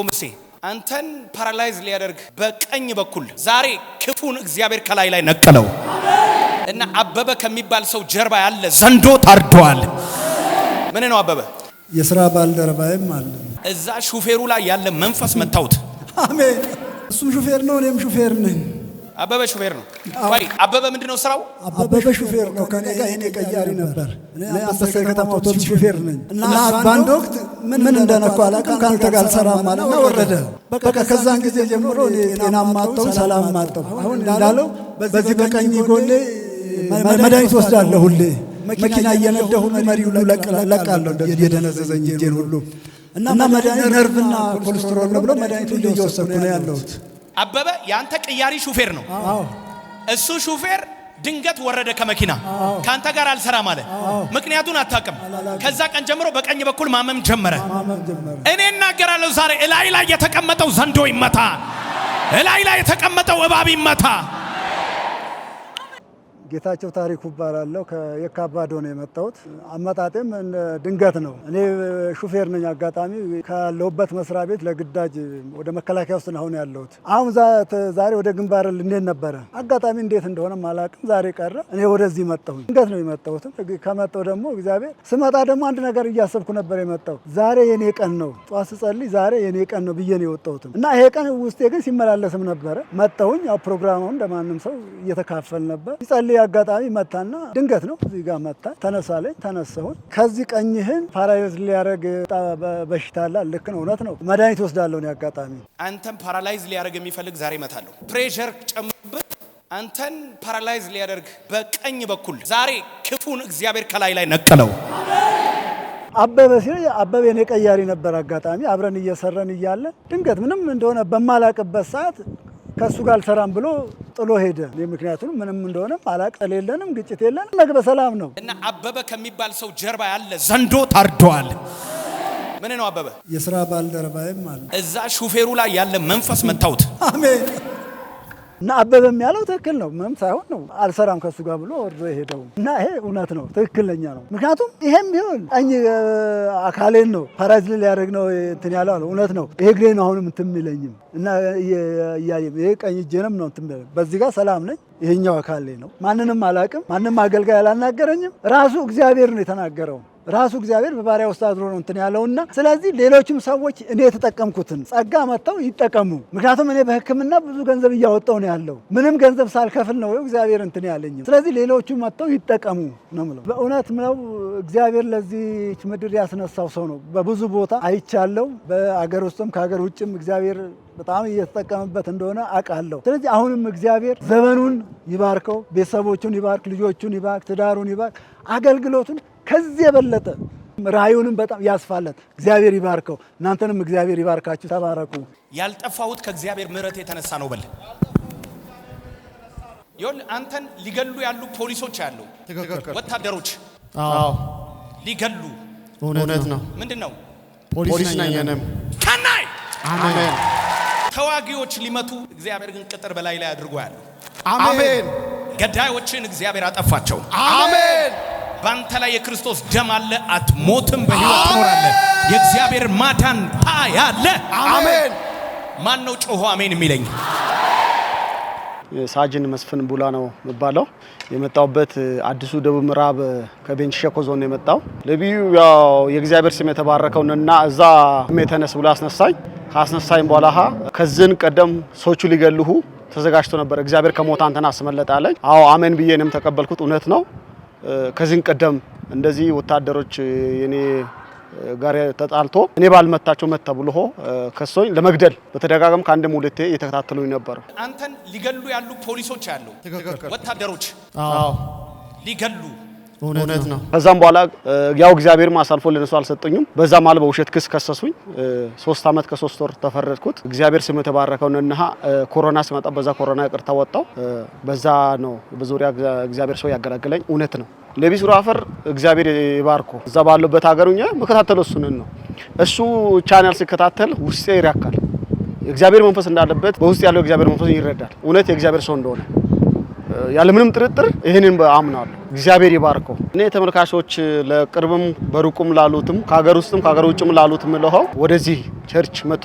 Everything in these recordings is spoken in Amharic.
ቶምሴ አንተን ፓራላይዝ ሊያደርግ በቀኝ በኩል ዛሬ ክፉን እግዚአብሔር ከላይ ላይ ነቀለው እና አበበ ከሚባል ሰው ጀርባ ያለ ዘንዶ ታርዷል። ምን ነው አበበ? የሥራ ባልደረባዬም አለ። እዛ ሹፌሩ ላይ ያለ መንፈስ መታውት። አሜን። እሱም ሹፌር ነው፣ እኔም ሹፌር ነኝ። አበበ ሹፌር ነው ወይ? አበበ ምንድነው ስራው? አበበ ሹፌር ነው። ከኔ ጋር እኔ ቀያሪ ነበር። እኔ አንበሳ ከተማ አውቶቡስ ሹፌር ነኝ እና በአንድ ወቅት ምን እንደነካው አላውቅም፣ ካንተ ጋር አልሰራም አለና ወረደ። በቃ ከዛን ጊዜ ጀምሮ እኔ ጤናም አጣሁ፣ ሰላም አጣሁ። አሁን እንዳለው በዚህ በቀኝ ጎኔ መድኃኒት ወስዳለሁ። ሁሌ መኪና እየነዳሁ መሪው ለቃለሁ፣ የደነዘዘኝ እጄን ሁሉ እና መድኃኒት ነርቭና ኮሌስትሮል ነው ብሎ መድኃኒቱን እየወሰድኩ ነው ያለሁት። አበበ ያንተ ቅያሪ ሹፌር ነው። እሱ ሹፌር ድንገት ወረደ ከመኪና። ካንተ ጋር አልሰራም አለ። ምክንያቱን አታውቅም። ከዛ ቀን ጀምሮ በቀኝ በኩል ማመም ጀመረ። እኔ እናገራለሁ ዛሬ እላይ ላይ የተቀመጠው ዘንዶ ይመታ፣ እላይ ላይ የተቀመጠው እባብ ይመታ። ጌታቸው ታሪኩ እባላለሁ። ከየካባዶ ነው የመጣሁት። አመጣጤም ድንገት ነው። እኔ ሹፌር ነኝ። አጋጣሚ ካለሁበት መስሪያ ቤት ለግዳጅ ወደ መከላከያ ውስጥ ነው ያለሁት። አሁን ዛሬ ወደ ግንባር ልንሄድ ነበረ። አጋጣሚ እንዴት እንደሆነ አላውቅም፣ ዛሬ ቀረ። እኔ ወደዚህ መጣሁኝ። ድንገት ነው የመጣሁት። ከመጣሁ ደግሞ እግዚአብሔር ስመጣ ደግሞ አንድ ነገር እያሰብኩ ነበር የመጣሁት። ዛሬ የኔ ቀን ነው፣ ጧት ስጸልይ ዛሬ የኔ ቀን ነው ብዬ ነው የወጣሁት እና ይሄ ቀን ውስጤ ግን ሲመላለስም ነበረ። መጣሁኝ። ያው ፕሮግራሙን እንደማንም ሰው እየተካፈል ነበር። ሲጸልይ አጋጣሚ መታና ድንገት ነው እዚህ ጋር መታ። ተነሳለኝ፣ ተነሳሁኝ። ከዚህ ቀኝህን ፓራላይዝ ሊያደርግ በሽታ አለ። ልክ ነው፣ እውነት ነው። መድኃኒት ወስዳለሁ ነው አጋጣሚ። አንተን ፓራላይዝ ሊያደርግ የሚፈልግ ዛሬ መታለሁ። ፕሬሸር ጨምርበት። አንተን ፓራላይዝ ሊያደርግ በቀኝ በኩል ዛሬ ክፉን እግዚአብሔር ከላይ ላይ ነቀለው። አበበ ሲል አበበ የኔ ቀያሪ ነበር። አጋጣሚ አብረን እየሰራን እያለ ድንገት ምንም እንደሆነ በማላቅበት ሰዓት ከሱ ጋር አልሰራም ብሎ ጥሎ ሄደ። ምክንያቱም ምንም እንደሆነ አላቀ የለንም፣ ግጭት የለንም፣ ነገ በሰላም ነው። እና አበበ ከሚባል ሰው ጀርባ ያለ ዘንዶ ታርዷል። ምን ነው አበበ? የሥራ ባልደረባዬም አለ። እዛ ሹፌሩ ላይ ያለ መንፈስ መታውት። አሜን። እና አበበም ያለው ትክክል ነው። ምንም ሳይሆን ነው አልሰራም ከሱ ጋር ብሎ ወርዶ ሄደው እና ይሄ እውነት ነው፣ ትክክለኛ ነው። ምክንያቱም ይሄም ቢሆን ቀኝ አካሌን ነው ፓራላይዝ ሊያደርግ ነው እንትን ያለው ነው፣ እውነት ነው። ይሄ ግሬ ነው አሁንም እንትን የሚለኝም እና ይሄ ቀኝ እጄንም ነው እንትን የሚለኝ። በዚህ ጋር ሰላም ነኝ። ይሄኛው አካሌ ነው። ማንንም አላቅም፣ ማንንም አገልጋይ አላናገረኝም። ራሱ እግዚአብሔር ነው የተናገረው። ራሱ እግዚአብሔር በባሪያ ውስጥ አድሮ ነው እንትን ያለውና ስለዚህ ሌሎችም ሰዎች እኔ የተጠቀምኩትን ጸጋ መጥተው ይጠቀሙ። ምክንያቱም እኔ በሕክምና ብዙ ገንዘብ እያወጣው ነው ያለው። ምንም ገንዘብ ሳልከፍል ነው እግዚአብሔር እንትን ያለኝ። ስለዚህ ሌሎችም መጥተው ይጠቀሙ ነው የምለው። በእውነት ነው እግዚአብሔር ለዚህች ምድር ያስነሳው ሰው ነው። በብዙ ቦታ አይቻለው። በአገር ውስጥም ከሀገር ውጭም እግዚአብሔር በጣም እየተጠቀመበት እንደሆነ አውቃለሁ። ስለዚህ አሁንም እግዚአብሔር ዘመኑን ይባርከው፣ ቤተሰቦቹን ይባርክ፣ ልጆቹን ይባርክ፣ ትዳሩን ይባርክ፣ አገልግሎቱን ከዚህ የበለጠ ራእዩንም በጣም ያስፋለት እግዚአብሔር ይባርከው። እናንተንም እግዚአብሔር ይባርካችሁ። ተባረኩ። ያልጠፋሁት ከእግዚአብሔር ምሕረት የተነሳ ነው በል። ይኸውልህ አንተን ሊገሉ ያሉ ፖሊሶች ያሉ ወታደሮች ሊገሉ እውነት ነው። ምንድነው? ፖሊስ ነኝ እኔም። ከናይ አሜን። ተዋጊዎች ሊመቱ እግዚአብሔር ግን ቅጥር በላይ ላይ አድርጎ ያሉ። አሜን። ገዳዮችን እግዚአብሔር አጠፋቸው። አሜን። ባንተ ላይ የክርስቶስ ደም አለ። አትሞትም፣ በሕይወት ትኖራለህ። የእግዚአብሔር ማዳን ታያለህ። አሜን። ማን ነው ጮሆ አሜን የሚለኝ? ሳጅን መስፍን ቡላ ነው የሚባለው። የመጣውበት አዲሱ ደቡብ ምዕራብ ከቤንች ሸኮ ዞን የመጣው ለቢዩ ያው የእግዚአብሔር ስም የተባረከውና እዛ ተነስ ብሎ አስነሳኝ። ካስነሳኝ በኋላ ከዝን ቀደም ሰዎቹ ሊገልሁ ተዘጋጅቶ ነበር። እግዚአብሔር ከሞት አንተን አስመለጠ አለኝ። አዎ አሜን ብዬ እኔም ተቀበልኩት። እውነት ነው። ከዚህን ቀደም እንደዚህ ወታደሮች የኔ ጋር ተጣልቶ እኔ ባልመታቸው መታ ብሎ ከሶኝ ለመግደል በተደጋጋሚ ከአንድም ሁለቴ እየተከታተሉኝ ነበር። አንተን ሊገሉ ያሉ ፖሊሶች አሉ፣ ወታደሮች ሊገሉ። እውነት ነው። ከዛም በኋላ ያው እግዚአብሔር ማሳልፎ ለነሱ አልሰጠኝም። በዛ ማለት በውሸት ክስ ከሰሱኝ። 3 አመት ከ3 ወር ተፈረድኩት። እግዚአብሔር ስም የተባረከውና ኮሮና ሲመጣ በዛ ኮሮና ይቅርታ ወጣው። በዛ ነው በዙሪያ እግዚአብሔር ሰው ያገለግለኝ። እውነት ነው። ለቢሱ ራፈር እግዚአብሔር ይባርኮ። እዛ ባለበት ሀገሩኛ መከታተል እሱን ነው። እሱ ቻናል ሲከታተል ውስጤ ይራካል። እግዚአብሔር መንፈስ እንዳለበት በውስጥ ያለው እግዚአብሔር መንፈስ ይረዳል። እውነት የእግዚአብሔር ሰው እንደሆነ ያለ ምንም ጥርጥር ይሄንን አምናለሁ። እግዚአብሔር ይባርከው። እኔ ተመልካቾች ለቅርብም በሩቁም ላሉትም ከሀገር ውስጥም ከሀገር ውጭም ላሉትም ለሆ ወደዚህ ቸርች መጥቶ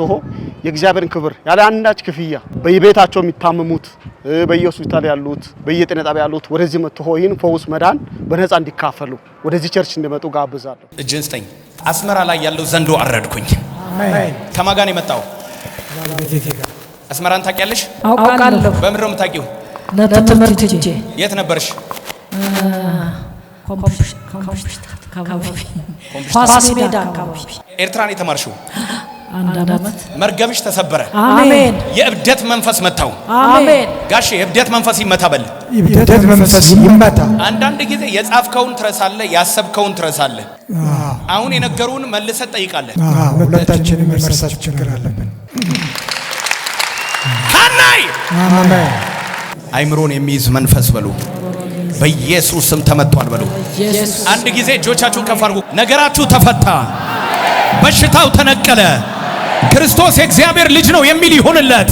የእግዚአብሔርን ክብር ያለ አንዳች ክፍያ በየቤታቸው የሚታመሙት በየሆስፒታል ያሉት በየጤና ጣቢያ ያሉት ወደዚህ መጥተው ይህን ፈውስ መዳን በነፃ እንዲካፈሉ ወደዚህ ቸርች እንዲመጡ ጋብዛለሁ። እጅን ስጠኝ። አስመራ ላይ ያለው ዘንዶ አረድኩኝ። ከማን ጋር ነው የመጣው? አስመራን ታውቂያለሽ? አውቃለሁ። በምን ነው የምታውቂው? ለትምህርት ሄጄ። የት ነበርሽ? ኳስ ሜዳ አካባቢ። ኤርትራን የተማርሽው? አንድ አመት። መርገምሽ ተሰበረ። አሜን። የእብደት መንፈስ መታው። አሜን። ጋሽ የእብደት መንፈስ ይመታ በል። የእብደት መንፈስ ይመታ። አንዳንድ ጊዜ የጻፍከውን ትረሳለህ፣ ያሰብከውን ትረሳለህ። አሁን የነገሩን መልሰህ ጠይቃለህ። ሁለታችንም መርሳት ችግር አለብን። ሃናይ አሜን። አይምሮን የሚይዝ መንፈስ በሉ በኢየሱስ ስም ተመቷል በሉ። አንድ ጊዜ እጆቻችሁን ከፍ አድርጉ። ነገራችሁ ተፈታ፣ በሽታው ተነቀለ። ክርስቶስ የእግዚአብሔር ልጅ ነው የሚል ይሁንለት።